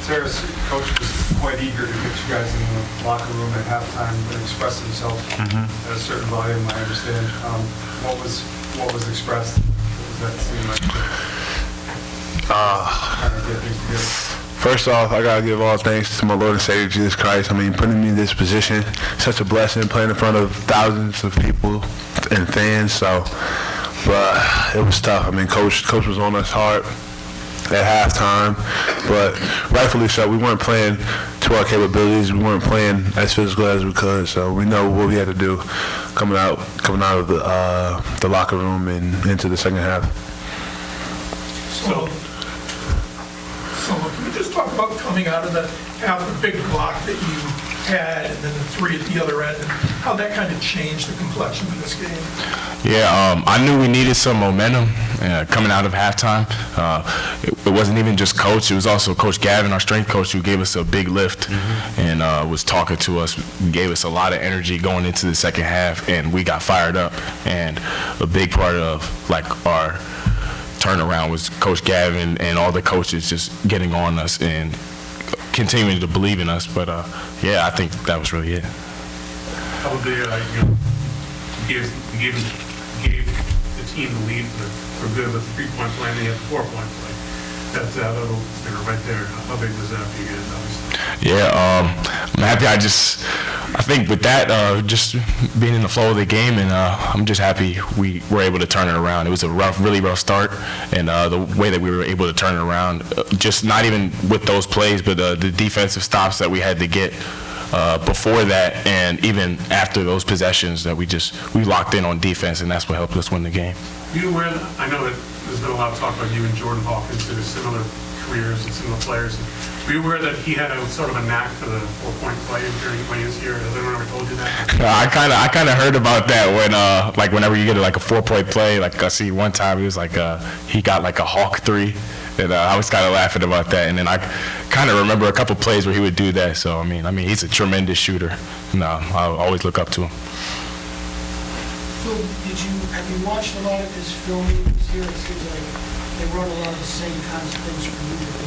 Tarris, coach was quite eager to get you guys in the locker room at halftime and express himself at a certain volume, I understand. What was expressed? What does that seem like? Trying to get things together. First off, I gotta give all thanks to my Lord and Savior Jesus Christ. I mean, putting me in this position, such a blessing, playing in front of thousands of people and fans. So, but it was tough. I mean, coach was on us hard at halftime, but rightfully so. We weren't playing to our capabilities. We weren't playing as physical as we could. So we know what we had to do coming out of the locker room and into the second half. So can we just talk about coming out of the half, the big block that you had, and then the three at the other end, and how that kind of changed the complexion of this game? Yeah, I knew we needed some momentum coming out of halftime. It wasn't even just coach, it was also Coach Gavin, our strength coach, who gave us a big lift and was talking to us, gave us a lot of energy going into the second half, and we got fired up. And a big part of like our turnaround was Coach Gavin and all the coaches just getting on us and continuing to believe in us. But yeah, I think that was really it. How would they, gave the team the lead for good with 3-point play, and they had 4-point play. That's that little sticker right there. How big was that for you guys, obviously? Yeah, I'm happy. I think with that, just being in the flow of the game, and I'm just happy we were able to turn it around. It was a really rough start, and the way that we were able to turn it around, just not even with those plays, but the defensive stops that we had to get before that, and even after those possessions, that we locked in on defense, and that's what helped us win the game. You were, I know that there's been a lot of talk about you and Jordan Hawkins, who have similar careers and similar players. Were you aware that he had a sort of a knack for the 4-point play during when he was here? Has anyone ever told you that? I kind of heard about that when like whenever you get like a 4-point play, like I see one time he was like he got like a hawk 3, and I was kind of laughing about that. And then I kind of remember a couple plays where he would do that. So I mean he's a tremendous shooter, and I'll always look up to him. Phil, have you watched a lot of his filming this year? It seems like they run a lot of the same kinds of things from you that they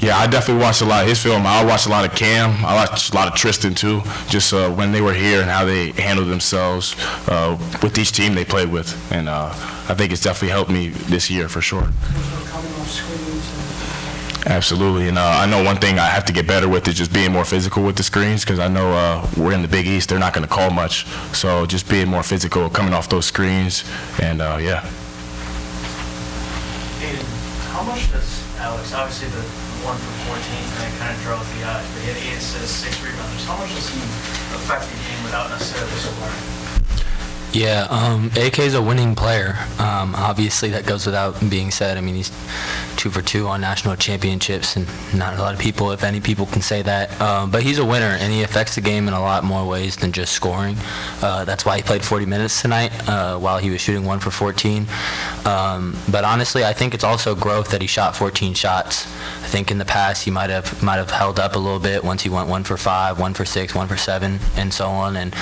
do. Yeah, I definitely watched a lot of his film. I watched a lot of Cam. I watched a lot of Tristan too, just when they were here and how they handled themselves with each team they played with. And I think it's definitely helped me this year for sure. Coming off screens Absolutely, and I know one thing I have to get better with is just being more physical with the screens, because I know we're in the Big East, they're not going to call much, so just being more physical, coming off those screens, and yeah. Aidan, how much does Alex, obviously the 1 for 14 tonight kind of draws the eyes, but he had 8 assists, 6 rebounds, how much does he affect the game without necessarily scoring? Yeah, AK's a winning player. Obviously, that goes without being said. I mean, he's 2 for 2 on national championships, and not a lot of people, if any people, can say that. But he's a winner, and he affects the game in a lot more ways than just scoring. That's why he played 40 minutes tonight while he was shooting 1 for 14. But honestly, I think it's also growth that he shot 14 shots. I think in the past he might have held up a little bit once he went 1 for 5, 1 for 6, 1 for 7, and so on. And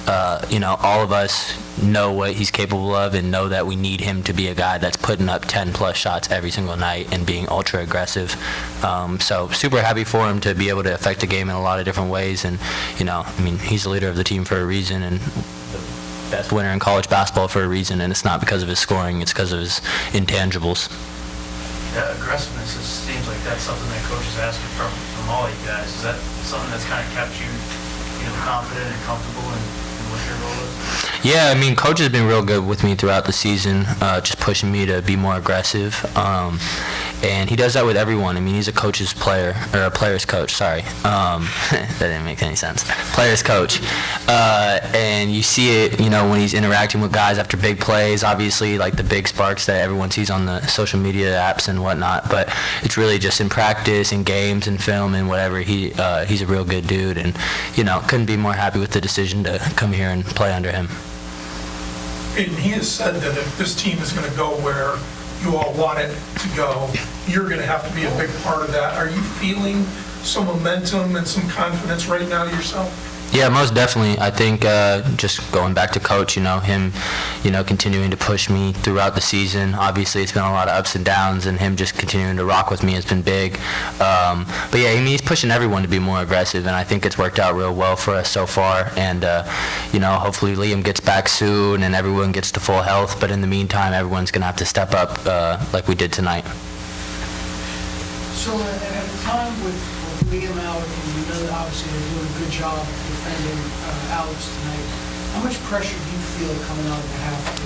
all of us know what he's capable of and know that we need him to be a guy that's putting up 10+ shots every single night and being ultra aggressive. So super happy for him to be able to affect the game in a lot of different ways. And he's the leader of the team for a reason, and the best winner in college basketball for a reason. And it's not because of his scoring; it's because of his intangibles. Yeah, aggressiveness seems like that's something that coach is asking from all you guys. Is that something that's kind of kept you confident and comfortable in what your role is? Yeah, coach has been real good with me throughout the season, just pushing me to be more aggressive. And he does that with everyone. He's a coach's player, or a player's coach, sorry. That didn't make any sense. Player's coach. And you see it, when he's interacting with guys after big plays, obviously, like the big sparks that everyone sees on the social media apps and whatnot. But it's really just in practice, in games, and film, and whatever. He's a real good dude, and, couldn't be more happy with the decision to come here and play under him. And he has said that if this team is going to go where you all want it to go, you're going to have to be a big part of that. Are you feeling some momentum and some confidence right now yourself? Yeah, most definitely. I think just going back to coach, him, continuing to push me throughout the season. Obviously, it's been a lot of ups and downs, and him just continuing to rock with me has been big. But yeah, he's pushing everyone to be more aggressive, and I think it's worked out real well for us so far. And hopefully Liam gets back soon, and everyone gets to full health. But in the meantime, everyone's gonna have to step up like we did tonight. So at a time with Liam out, and you know that obviously they're doing a good job defending Alex tonight, how much pressure do you feel coming out of the half?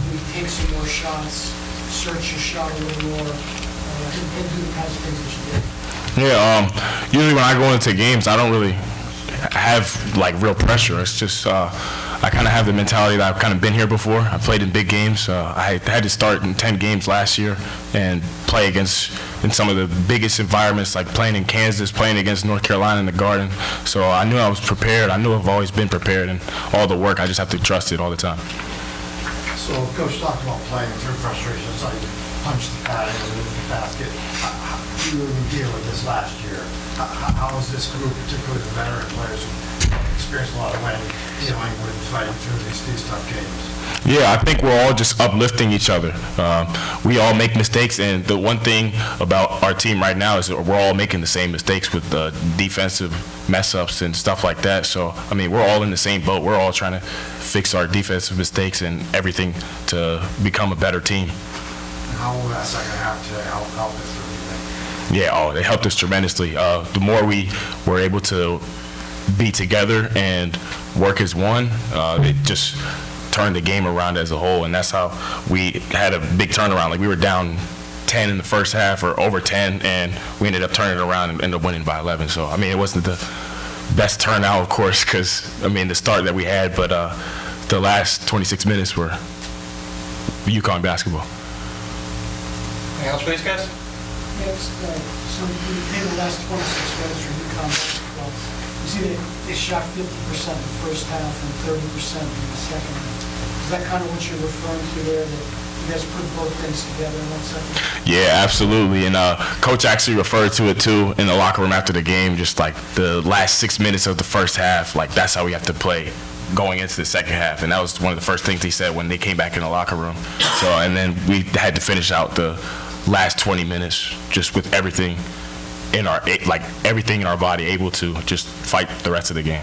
Maybe take some more shots, search your shot a little more, and do the kinds of things that you did? Yeah, usually when I go into games, I don't really have like real pressure. It's just I kind of have the mentality that I've kind of been here before. I played in big games. I had to start in 10 games last year and play in some of the biggest environments, like playing in Kansas, playing against North Carolina in the Garden. So I knew I was prepared. I knew I've always been prepared, and all the work, I just have to trust it all the time. So Coach talked about playing through frustrations, how you punched the padding and moved the basket. How do you deal with this last year? How is this group, particularly the veteran players who experienced a lot of winning, dealing with fighting through these tough games? Yeah, I think we're all just uplifting each other. We all make mistakes, and the one thing about our team right now is that we're all making the same mistakes with defensive mess-ups and stuff like that. So, I mean, we're all in the same boat. We're all trying to fix our defensive mistakes and everything to become a better team. And how will that second half today help us through? Yeah, it helped us tremendously. The more we were able to be together and work as one, it just turned the game around as a whole, and that's how we had a big turnaround. Like, we were down 10 in the first half, or over 10, and we ended up turning it around and ended up winning by 11. So, I mean, it wasn't the best turnout, of course, because, I mean, the start that we had, but the last 26 minutes were UConn basketball. Anything else, please, guys? Yes, so you played the last 26 minutes for UConn basketball. You see they shot 50% the first half and 30% in the second half. Is that kind of what you're referring to there, that you guys put both things together in 1 second? Yeah, absolutely. And Coach actually referred to it, too, in the locker room after the game, just like the last 6 minutes of the first half, like that's how we have to play going into the second half. And that was one of the first things he said when they came back in the locker room. So, and then we had to finish out the last 20 minutes just with everything in our body able to just fight the rest of the game.